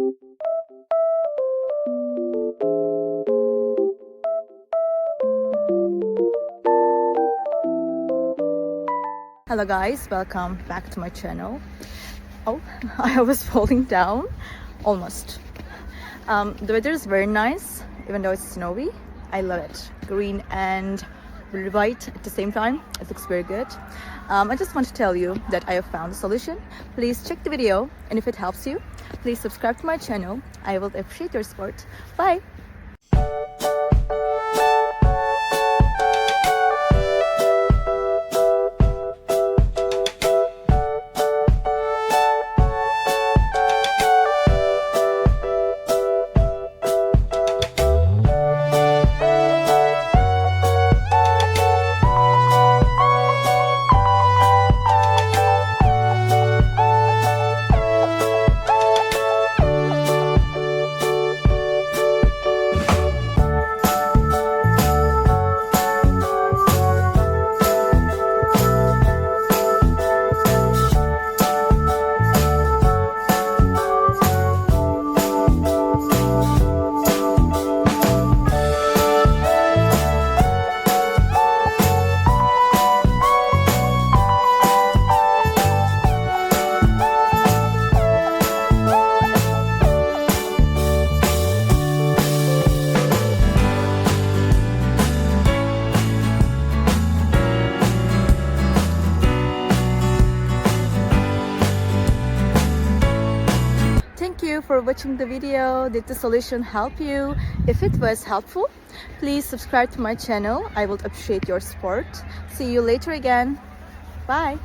Hello guys, welcome back to my channel. Oh, I was falling down almost. The weather is very nice, even though it's snowy. I love it. Green and really white at the same time. It looks very good. I just want to tell you that I have found a solution. Please check the video, and if it helps you, please subscribe to my channel. I will appreciate your support. Bye! Thank you for watching the video. Did the solution help you? If it was helpful, please subscribe to my channel. I will appreciate your support. See you later again. Bye.